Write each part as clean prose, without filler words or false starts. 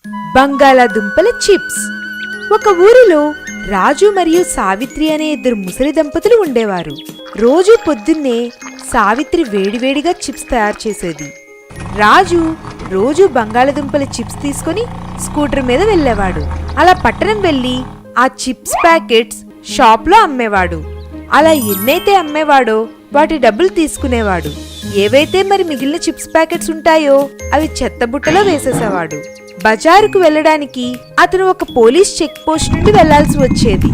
బంగాళాదుంపల chips. ఒక ఊరిలో రాజు మరియు సావిత్రి అనే ఇద్దరు ముసలి దంపతులు ఉండేవారు. రోజు పొద్దున్నే సావిత్రి వేడివేడిగా చిప్స్ తయారు చేసేది. రాజు రోజు బంగాళాదుంపల చిప్స్ తీసుకుని స్కూటర్ మీద వెళ్ళేవాడు. అలా పట్టణం వెళ్ళి ఆ చిప్స్ ప్యాకెట్స్ షాప్లో అమ్మేవాడు. అలా ఎన్నైతే అమ్మేవాడో వాటి డబ్బులు తీసుకునేవాడు. ఏవైతే మరి మిగిలిన చిప్స్ ప్యాకెట్స్ ఉంటాయో అవి చెత్తబుట్టలో వేసేసేవాడు. బజారుకు వెళ్ళడానికి అతను ఒక పోలీస్ చెక్ పోస్ట్ నుండి వెళ్లాల్సి వచ్చేది.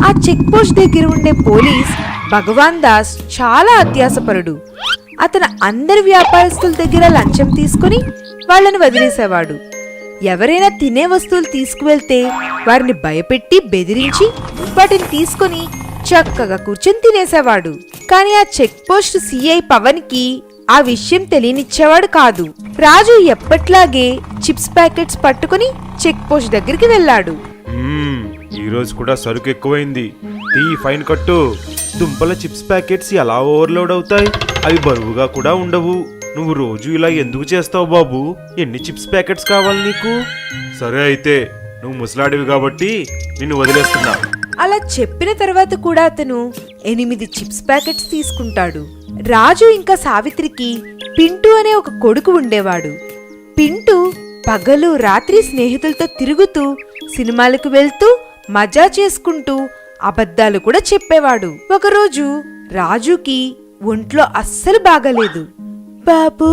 ఆ చెక్ పోస్ట్ దగ్గర ఉండే పోలీస్ భగవాన్ దాస్ చాలా అత్యాసపరుడు. అతను అందరి వ్యాపారస్తుల దగ్గర లంచం తీసుకుని వాళ్లను వదిలేసేవాడు. ఎవరైనా తినే వస్తువులు తీసుకువెళ్తే వారిని భయపెట్టి బెదిరించి వాటిని తీసుకుని చక్కగా కూర్చొని తినేసేవాడు. కానీ ఆ చెక్ పోస్ట్ సిఐ పవన్ కి ఆ విషయం తెలియనిచ్చేవాడు కాదు. రాజు ఎప్పట్లాగే చిప్స్ ప్యాకెట్స్ పట్టుకుని చెక్ పోస్ట్ దగ్గరికి వెళ్ళాడు. ఈ రోజు కూడా సరుకు ఎక్కువైంది, ఫైన్ కట్టు. దుంపల చిప్స్ ప్యాకెట్స్ ఎలా ఓవర్లోడ్ అవుతాయి? అవి బరువుగా కూడా ఉండవు. నువ్వు రోజు ఇలా ఎందుకు చేస్తావు బాబు? ఎన్ని చిప్స్ ప్యాకెట్స్ కావాలి నీకు? సరే అయితే, నువ్వు ముసలాడివి కాబట్టి నిన్ను వదిలేస్తున్నా. అలా చెప్పిన తర్వాత కూడా అతను 8 చిప్స్ ప్యాకెట్స్ తీసుకుంటాడు. రాజు ఇంకా సావిత్రికి పింటూ అనే ఒక కొడుకు ఉండేవాడు. పింటూ పగలు రాత్రి స్నేహితులతో తిరుగుతూ సినిమాలకు వెళ్తూ మజా చేసుకుంటూ అబద్ధాలు కూడా చెప్పేవాడు. ఒకరోజు రాజుకి ఒంట్లో అస్సలు బాగలేదు. బాబూ,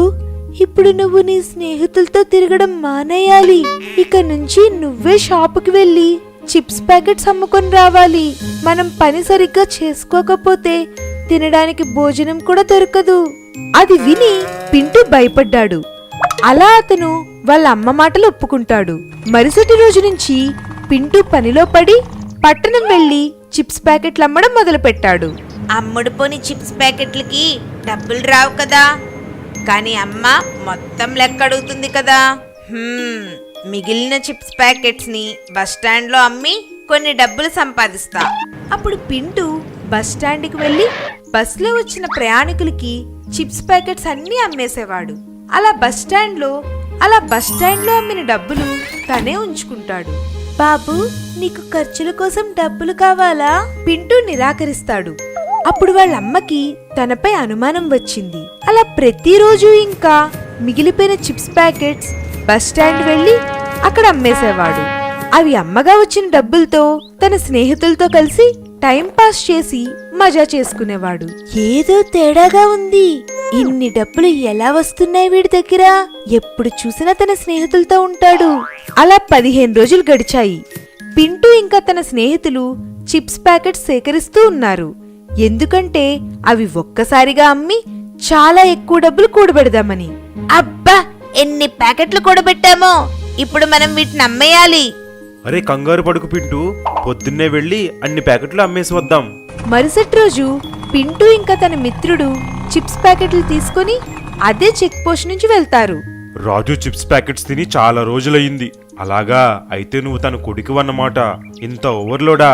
ఇప్పుడు నువ్వు నీ స్నేహితులతో తిరగడం మానేయాలి. ఇక నుంచి నువ్వే షాపుకి వెళ్ళి చిప్స్ ప్యాకెట్స్ అమ్ముకొని రావాలి. మనం పని సరిగ్గా చేసుకోకపోతే తినడానికి భోజనం కూడా దొరకదు. అది విని పింటూ భయపడ్డాడు. అలా అతను వాళ్ళ అమ్మ మాటలు ఒప్పుకుంటాడు. మరుసటి రోజు నుంచి పింటూ పనిలో పడి పట్టణం వెళ్లి చిప్స్ ప్యాకెట్లు అమ్మడం మొదలుపెట్టాడు. అమ్ముడు పోని చిప్స్ ప్యాకెట్లకి డబ్బులు రావు కదా, కానీ అమ్మ మొత్తం లెక్క అడుగుతుంది కదా. మిగిలిన చిప్స్ ప్యాకెట్స్ ని బస్టాండ్లో అమ్మి కొన్ని డబ్బులు సంపాదిస్తా. అప్పుడు పింటూ బస్టాండ్కి వెళ్లి బస్లో వచ్చిన ప్రయాణికులకి చిప్స్ ప్యాకెట్స్ అన్నీ అమ్మేసేవాడు. అలా బస్టాండ్లో అమ్మిన డబ్బులు తనే ఉంచుకుంటాడు. బాబు, నీకు ఖర్చుల కోసం డబ్బులు కావాలా? పింటూ నిరాకరిస్తాడు. అప్పుడు వాళ్ళమ్మకి తనపై అనుమానం వచ్చింది. అలా ప్రతిరోజు ఇంకా మిగిలిపోయిన చిప్స్ ప్యాకెట్స్ బస్టాండ్ వెళ్లి అక్కడ అమ్మేసేవాడు. అవి అమ్మగా వచ్చిన డబ్బులతో తన స్నేహితులతో కలిసి టైం పాస్ చేసి మజా చేసుకునేవాడు. ఏదో తేడాగా ఉంది, ఇన్ని డబ్బులు ఎలా వస్తున్నాయి వీడి దగ్గర? ఎప్పుడు చూసినా తన స్నేహితులతో ఉంటాడు. అలా 15 రోజులు గడిచాయి. పింటూ ఇంకా తన స్నేహితులు చిప్స్ ప్యాకెట్స్ సేకరిస్తూ ఉన్నారు. ఎందుకంటే అవి ఒక్కసారిగా అమ్మి చాలా ఎక్కువ డబ్బులు కూడబెడదామని. అబ్బా, ఎన్ని ప్యాకెట్లు కూడబెట్టామో! ఇప్పుడు మనం వీటిని అమ్మేయాలి. అరే కంగారు పడుకు పింటూ, పొద్దున్నే వెళ్ళి అన్ని ప్యాకెట్లు అమ్మేసి వద్దాం. మరుసటి రోజు పింటూ ఇంకా తన మిత్రుడు చిప్స్ ప్యాకెట్లు తీసుకుని అదే చెక్ పోస్ట్ నుంచి వెళ్తారు. రాజు చిప్స్ ప్యాకెట్స్ తిని చాలా రోజులయ్యింది. అలాగా, అయితే నువ్వు తన కొడుకువన్నమాట. ఇంత ఓవర్లోడా?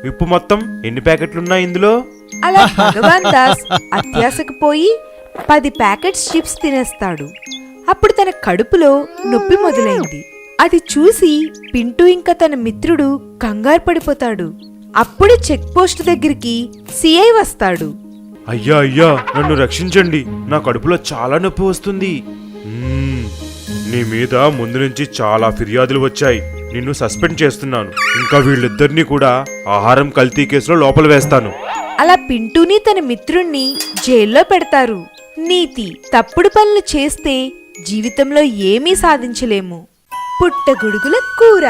విప్పు, మొత్తం ఎన్ని ప్యాకెట్లున్నాయి ఇందులో? అలా భగవాన్ దాస్ అత్యాశకు పోయి 10 ప్యాకెట్స్ చిప్స్ తినేస్తాడు. అప్పుడు తన కడుపులో నొప్పి మొదలైంది. అది చూసి పింటూ ఇంకా తన మిత్రుడు కంగారు పడిపోతాడు. అప్పుడే చెక్ పోస్ట్ దగ్గరికి సిఐ వస్తాడు. అయ్యా అయ్యా, నన్ను రక్షించండి, నా కడుపులో చాలా నొప్పి వస్తుంది. నీ మీద ముందు నుంచి చాలా ఫిర్యాదులు వచ్చాయి. నిన్ను సస్పెండ్ చేస్తున్నాను. ఇంకా వీళ్ళిద్దరినీ కూడా ఆహారం కల్తీ కేసులో లోపల వేస్తాను. అలా పింటూని తన మిత్రుణ్ణి జైల్లో పెడతారు. నీతి: తప్పుడు పనులు చేస్తే జీవితంలో ఏమీ సాధించలేము. పుట్టగొడుగుల కూర.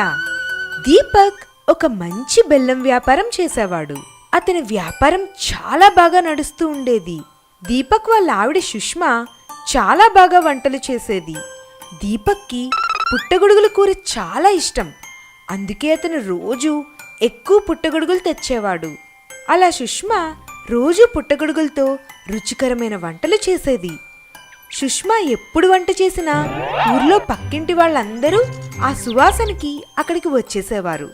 దీపక్ ఒక మంచి బెల్లం వ్యాపారం చేసేవాడు. అతని వ్యాపారం చాలా బాగా నడుస్తూ ఉండేది. దీపక్ వాళ్ళ ఆవిడ సుష్మా చాలా బాగా వంటలు చేసేది. దీపక్కి పుట్టగొడుగుల కూర చాలా ఇష్టం. అందుకే అతను రోజు ఎక్కువ పుట్టగొడుగులు తెచ్చేవాడు. అలా సుష్మా రోజు పుట్టగొడుగులతో రుచికరమైన వంటలు చేసేది. సుష్మా ఎప్పుడు వంట చేసినా ఊర్లో పక్కింటి వాళ్ళందరూ ఆ సువాసనకి అక్కడికి వచ్చేసేవారు.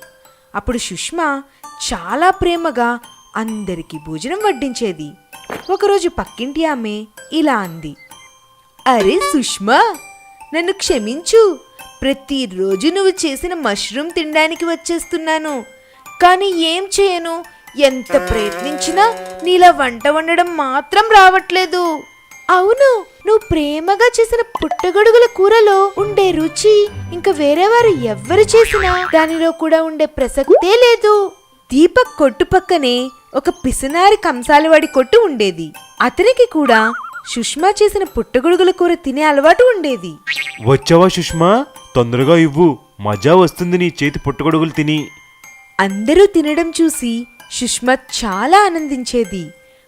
అప్పుడు సుష్మా చాలా ప్రేమగా అందరికీ భోజనం వడ్డించేది. ఒకరోజు పక్కింటి ఆమె ఇలా అంది: అరే సుష్మా, నన్ను క్షమించు. ప్రతిరోజు నువ్వు చేసిన మష్రూమ్ తినడానికి వచ్చేస్తున్నాను. కానీ ఏం చేయను, ఎంత ప్రయత్నించినా నీలా వంట వండడం మాత్రం రావట్లేదు. అవును, నువ్వు ప్రేమగా చేసిన పుట్టగొడుగుల కూరలో ఉండే రుచి ఇంకా వేరేవారు ఎవ్వరు చేసినా దానిలో కూడా ఉండే ప్రసక్తే లేదు. దీపక్ కొట్టు పక్కనే ఒక పిసినారి కంసాలివాడి కొట్టు ఉండేది. అతనికి కూడా సుష్మా చేసిన పుట్టగొడుగుల కూర తినే అలవాటు ఉండేది. వచ్చావా సుష్మా, తొందరగా ఇవ్వు, మజా వస్తుంది నీ చేతి పుట్టగొడుగులు తిని. అందరూ తినడం చూసి సుష్మా చాలా ఆనందించేది.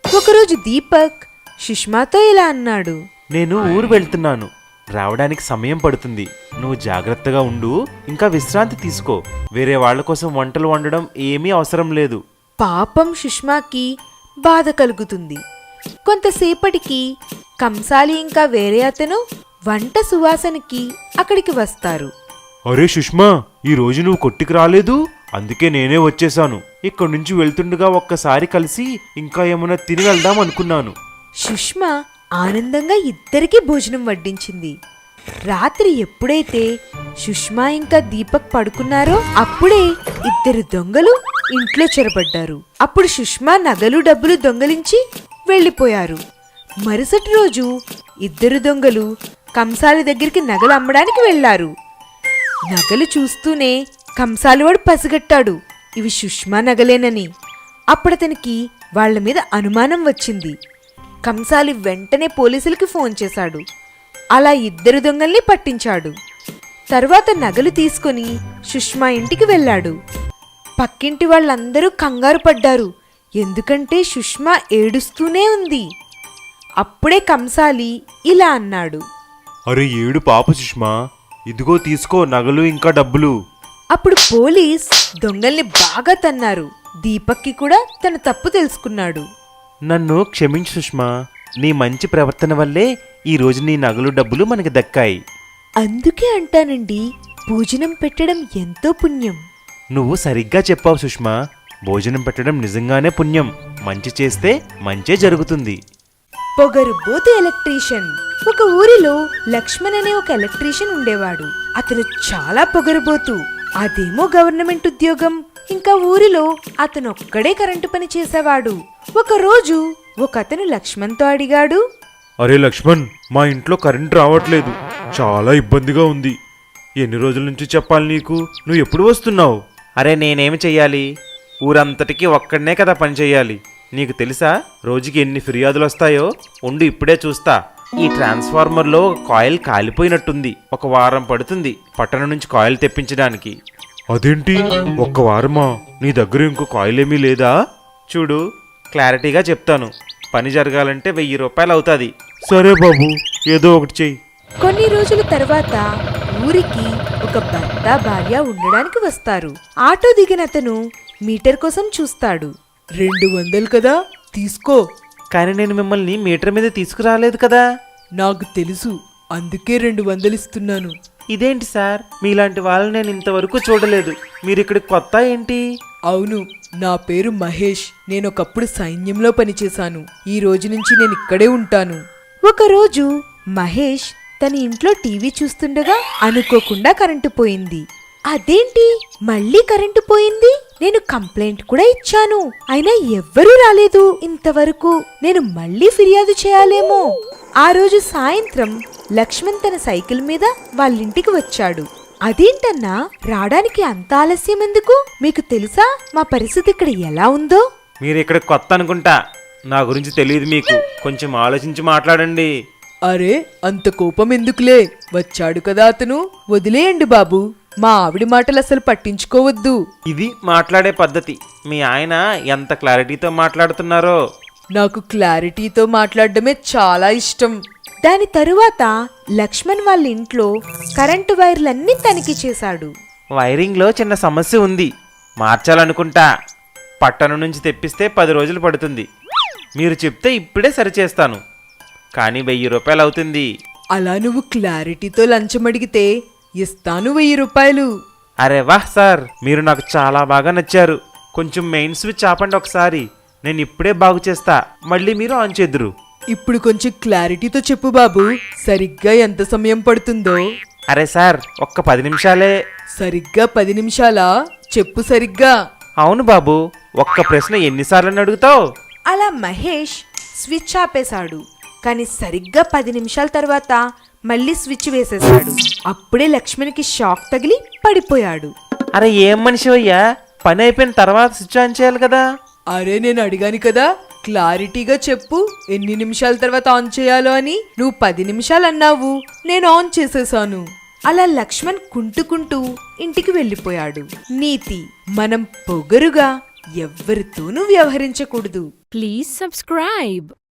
ఒకరోజు దీపక్ సుష్మాతో ఇలా అన్నాడు. నేను ఊరు వెళ్తున్నాను, రావడానికి సమయం పడుతుంది. నువ్వు జాగ్రత్తగా ఉండు, ఇంకా విశ్రాంతి తీసుకో. వేరే వాళ్ల కోసం వంటలు వండడం ఏమీ అవసరం లేదు. పాపం సుష్మాకి బాధ కలుగుతుంది. కొంతసేపటికి కంసాలి ఇంకా వేరే అతను వంట సువాసనకి అక్కడికి వస్తారు. అరే సుష్మా, ఈ రోజు నువ్వు కొట్టికి రాలేదు, అందుకే నేనే వచ్చేసాను. ఇక్కడి నుంచి వెళ్తుండగా ఒక్కసారి కలిసి ఇంకా ఏమైనా తిని వెళ్దాం అనుకున్నాను. సుష్మా ఆనందంగా ఇద్దరికీ భోజనం వడ్డించింది. రాత్రి ఎప్పుడైతే సుష్మా ఇంకా దీపక్ పడుకున్నారో అప్పుడే ఇద్దరు దొంగలు ఇంట్లో చొరబడ్డారు. అప్పుడు సుష్మా నగలు డబ్బులు దొంగలించి వెళ్లిపోయారు. మరుసటి రోజు ఇద్దరు దొంగలు కంసాలి దగ్గరికి నగలు అమ్మడానికి వెళ్లారు. నగలు చూస్తూనే కంసాలివాడు పసిగట్టాడు ఇవి సుష్మా నగలేనని. అప్పుడతనికి వాళ్ల మీద అనుమానం వచ్చింది. కంసాలి వెంటనే పోలీసులకి ఫోన్ చేశాడు. అలా ఇద్దరు దొంగల్ని పట్టించాడు. తర్వాత నగలు తీసుకుని సుష్మా ఇంటికి వెళ్ళాడు. పక్కింటి వాళ్ళందరూ కంగారు పడ్డారు, ఎందుకంటే సుష్మా ఏడుస్తూనే ఉంది. అప్పుడే కంసాలి ఇలా అన్నాడు. అరే ఏడు పాప సుష్మా, ఇదిగో తీసుకో నగలు ఇంకా డబ్బులు. అప్పుడు పోలీస్ దొంగల్ని బాగా తన్నారు. దీపక్కి కూడా తన తప్పు తెలుసుకున్నాడు. నన్ను క్షమించు సుష్మా, నీ మంచి ప్రవర్తన వల్లే ఈ రోజు నీ నగలు డబ్బులు మనకి దక్కాయి. అందుకే అంటానండి, భోజనం పెట్టడం ఎంతో పుణ్యం. నువ్వు సరిగ్గా చెప్పావు సుష్మా, భోజనం పెట్టడం నిజంగానే పుణ్యం. మంచి చేస్తే మంచే జరుగుతుంది. పొగరుబోతు ఎలక్ట్రీషియన్. ఒక ఊరిలో లక్ష్మణ్ అనే ఒక ఎలక్ట్రీషియన్ ఉండేవాడు. అతను చాలా పొగరుబోతు. అదేమో గవర్నమెంట్ ఉద్యోగం. ఇంకా ఊరిలో అతను ఒక్కడే కరెంటు పని చేసేవాడు. ఒకరోజు ఒకతను లక్ష్మణ్తో అడిగాడు. అరే లక్ష్మణ్, మా ఇంట్లో కరెంట్ రావట్లేదు, చాలా ఇబ్బందిగా ఉంది. ఎన్ని రోజుల నుంచి చెప్పాలి నీకు, నువ్వు ఎప్పుడు వస్తున్నావు? అరే నేనేమి చెయ్యాలి, ఊరంతటికి ఒక్కడనే కదా పని చెయ్యాలి. నీకు తెలుసా రోజుకి ఎన్ని ఫిర్యాదులు వస్తాయో? ఉండి ఇప్పుడే చూస్తా. ఈ ట్రాన్స్ఫార్మర్లో కాయిల్ కాలిపోయినట్టుంది. ఒక వారం పడుతుంది పట్టణం నుంచి కాయిల్ తెప్పించడానికి. అదేంటి ఒక్క వారమా? నీ దగ్గర ఇంకో కాయిల్ ఏమీ లేదా? చూడు, క్లారిటీగా చెప్తాను. పని జరగాలంటే 1000 రూపాయలు అవుతుంది. సరే బాబు, ఏదో ఒకటి చెయ్యి. కొన్ని రోజుల తర్వాత ఊరికి ఒక భర్త భార్య ఉండడానికి వస్తారు. ఆటో దిగిన అతను మీటర్ కోసం చూస్తాడు. 200 కదా, తీసుకో. కానీ నేను మిమ్మల్ని మీటర్ మీద తీసుకురాలేదు కదా. నాకు తెలుసు, అందుకే 200 ఇస్తున్నాను. ఇదేంటి సార్, మీలాంటి వాళ్ళని నేను ఇంతవరకు చూడలేదు. మీరు ఇక్కడ కొత్త ఏంటి? అవును, నా పేరు మహేష్. నేను ఒకప్పుడు సైన్యంలో పనిచేశాను. ఈ రోజు నుంచి నేను ఇక్కడే ఉంటాను. ఒకరోజు మహేష్ తన ఇంట్లో టీవీ చూస్తుండగా అనుకోకుండా కరెంటు పోయింది. అదేంటి మళ్ళీ కరెంటు పోయింది? నేను కంప్లైంట్ కూడా ఇచ్చాను, అయినా ఎవ్వరూ రాలేదు ఇంతవరకు. నేను మళ్ళీ ఫిర్యాదు చేయాలేమో. ఆ రోజు సాయంత్రం లక్ష్మణ్ తన సైకిల్ మీద వాళ్ళింటికి వచ్చాడు. అదేంటన్నా, రావడానికి అంత ఆలస్యం ఎందుకు? మీకు తెలుసా మా పరిస్థితి ఇక్కడ ఎలా ఉందో? మీరు ఇక్కడ కొత్త అనుకుంటా, నా గురించి తెలియదు మీకు. కొంచెం ఆలోచించి మాట్లాడండి. అరే అంత కోపం ఎందుకులే, వచ్చాడు కదా అతను, వదిలేయండి బాబు. మా ఆవిడ మాటలు అసలు పట్టించుకోవద్దు. ఇది మాట్లాడే పద్ధతి. మీ ఆయన ఎంత క్లారిటీతో మాట్లాడుతున్నారో. నాకు క్లారిటీతో మాట్లాడడమే చాలా ఇష్టం. దాని తరువాత లక్ష్మణ్ వాళ్ళ ఇంట్లో కరెంటు వైర్లన్నీ తనిఖీ చేశాడు. వైరింగ్లో చిన్న సమస్య ఉంది, మార్చాలనుకుంటా. పట్టణం నుంచి తెప్పిస్తే 10 రోజులు పడుతుంది. మీరు చెప్తే ఇప్పుడే సరిచేస్తాను, కానీ 1000 రూపాయలు అవుతుంది. అలా నువ్వు క్లారిటీతో లంచం అడిగితే ఇస్తాను 1000 రూపాయలు. అరే వాహ్ సార్, మీరు నాకు చాలా బాగా నచ్చారు. కొంచెం మెయిన్ స్విచ్ ఆపండి ఒకసారి, నేను ఇప్పుడే బాగు చేస్తా. మళ్ళీ మీరు ఆన్ చేద్దురు. ఇప్పుడు కొంచెం క్లారిటీతో చెప్పు బాబు, సరిగ్గా ఎంత సమయం పడుతుందో? అరే సార్ ఒక్క 10 నిమిషాలే. సరిగ్గా 10 నిమిషాలా? చెప్పు సరిగ్గా. అవును బాబు, ఒక్క ప్రశ్న ఎన్నిసార్లు అడుగుతావు? అలా మహేష్ స్విచ్ ఆపేశాడు. కానీ సరిగ్గా 10 నిమిషాల తర్వాత మళ్ళీ స్విచ్ వేసేశాడు. అప్పుడే లక్ష్మణ్కి షాక్ తగిలి పడిపోయాడు. అరే ఏం మనిషి అయ్యా, పని అయిపోయిన తర్వాత స్విచ్ ఆన్ చేయాలి కదా. అరే నేను అడిగాను కదా, క్లారిటీగా చెప్పు ఎన్ని నిమిషాల తర్వాత ఆన్ చేయాలో అని. నువ్వు 10 నిమిషాలు అన్నావు, నేను ఆన్ చేసేసాను. అలా లక్ష్మణ్ కుంటుకుంటూ ఇంటికి వెళ్ళిపోయాడు. నీతి: మనం పొగరుగా ఎవ్వరితోనూ వ్యవహరించకూడదు. Please subscribe.